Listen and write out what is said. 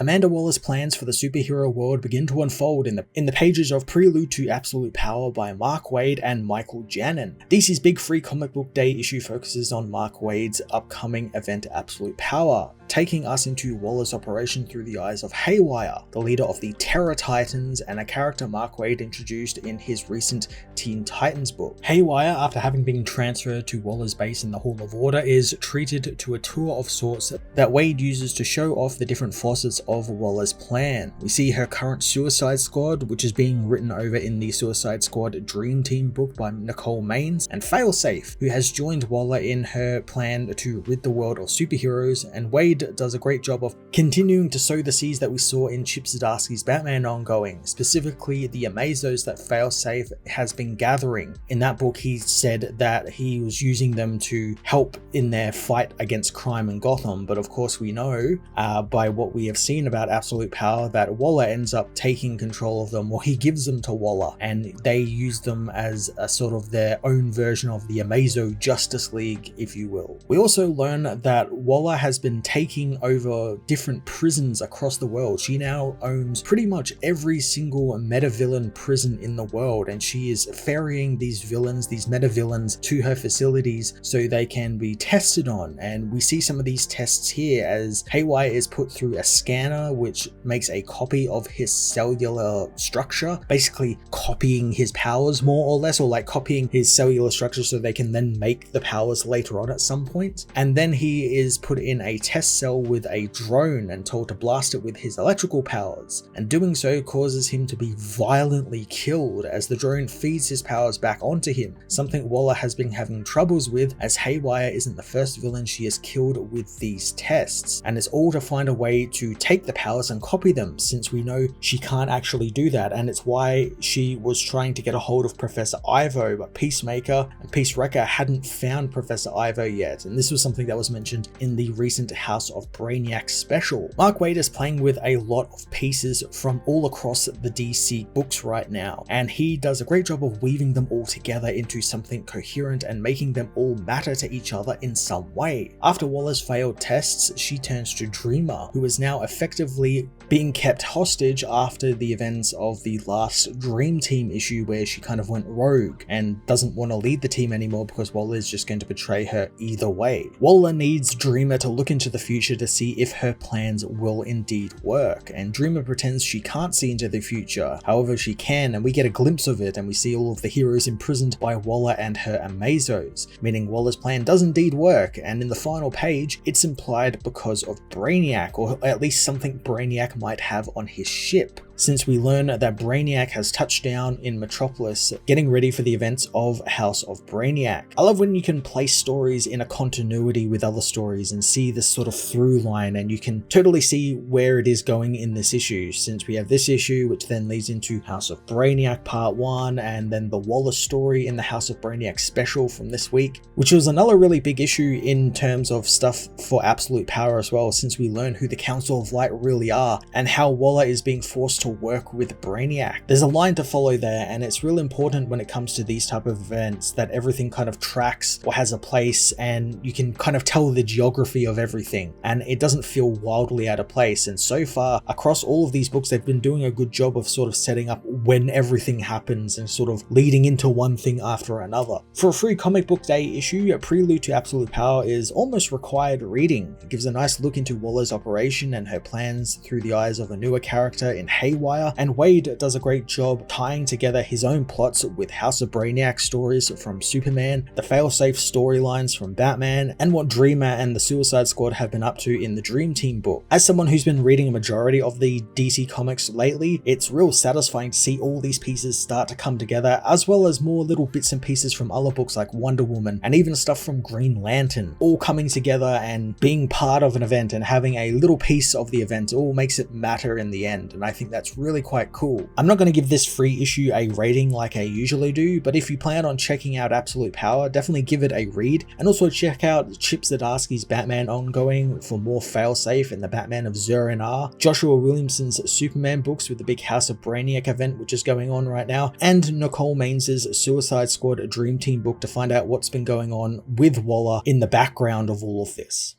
Amanda Waller's plans for the superhero world begin to unfold in the pages of Prelude to Absolute Power by Mark Waid and Michael Janin. DC's big free comic book day issue focuses on Mark Waid's upcoming event Absolute Power, taking us into Waller's operation through the eyes of Haywire, the leader of the Terror Titans and a character Mark Waid introduced in his recent Teen Titans book. Haywire, after having been transferred to Waller's base in the Hall of Order, is treated to a tour of sorts that Waid uses to show off the different facets of Waller's plan. We see her current Suicide Squad, which is being written over in the Suicide Squad Dream Team book by Nicole Maines, and Failsafe, who has joined Waller in her plan to rid the world of superheroes, and Waid does a great job of continuing to sow the seeds that we saw in Chip Zdarsky's Batman ongoing, specifically the Amazos that Failsafe has been gathering. In that book, he said that he was using them to help in their fight against crime in Gotham, but of course we know by what we have seen about Absolute Power that Waller ends up taking control of them, or he gives them to Waller, and they use them as a sort of their own version of the Amazo Justice League, if you will. We also learn that Waller has been taking over different prisons across the world. She now owns pretty much every single meta-villain prison in the world, and she is ferrying these villains, these meta-villains, to her facilities so they can be tested on. And we see some of these tests here as Haywire is put through a scanner which makes a copy of his cellular structure, basically copying his powers more or less, or like copying his cellular structure so they can then make the powers later on at some point. And then he is put in a test cell with a drone and told to blast it with his electrical powers, and doing so causes him to be violently killed as the drone feeds his powers back onto him, something Waller has been having troubles with, as Haywire isn't the first villain she has killed with these tests, and it's all to find a way to take the powers and copy them, since we know she can't actually do that, and it's why she was trying to get a hold of Professor Ivo, but Peacemaker and Peace Wrecker hadn't found Professor Ivo yet, and this was something that was mentioned in the recent House of Brainiac special. Mark Waid is playing with a lot of pieces from all across the DC books right now, and he does a great job of weaving them all together into something coherent and making them all matter to each other in some way. After Waller's failed tests, she turns to Dreamer, who is now effectively being kept hostage after the events of the last Dream Team issue, where she kind of went rogue and doesn't want to lead the team anymore because Waller is just going to betray her either way. Waller needs Dreamer to look into the future to see if her plans will indeed work, and Dreamer pretends she can't see into the future. However, she can, and we get a glimpse of it, and we see all of the heroes imprisoned by Waller and her Amazos, meaning Waller's plan does indeed work, and in the final page, it's implied because of Brainiac, or at least something Brainiac might have on his ship, since we learn that Brainiac has touched down in Metropolis, getting ready for the events of House of Brainiac. I love when you can place stories in a continuity with other stories and see this sort of through line, and you can totally see where it is going in this issue, since we have this issue which then leads into House of Brainiac Part 1, and then the Waller story in the House of Brainiac special from this week, which was another really big issue in terms of stuff for Absolute Power as well, since we learn who the Council of Light really are and how Waller is being forced to work with Brainiac. There's a line to follow there, and it's real important when it comes to these type of events that everything kind of tracks or has a place, and you can kind of tell the geography of everything, and it doesn't feel wildly out of place. And so far across all of these books, they've been doing a good job of sort of setting up when everything happens and sort of leading into one thing after another. For a free comic book day issue, Prelude to Absolute Power is almost required reading. It gives a nice look into Waller's operation and her plans through the eyes of a newer character in Haywire, and Waid does a great job tying together his own plots with House of Brainiac stories from Superman, the Failsafe storylines from Batman, and what Dreamer and the Suicide Squad have been up to in the Dream Team book. As someone who's been reading a majority of the DC comics lately, it's real satisfying to see all these pieces start to come together, as well as more little bits and pieces from other books like Wonder Woman and even stuff from Green Lantern, all coming together and being part of an event and having a little piece of the event all makes it matter in the end, and I think that's really quite cool. I'm not going to give this free issue a rating like I usually do, but if you plan on checking out Absolute Power, definitely give it a read, and also check out Chip Zdarsky's Batman ongoing for more Failsafe and the Batman of Zur-En-Arrh, Joshua Williamson's Superman books with the big House of Brainiac event which is going on right now, and Nicole Maines' Suicide Squad Dream Team book to find out what's been going on with Waller in the background of all of this.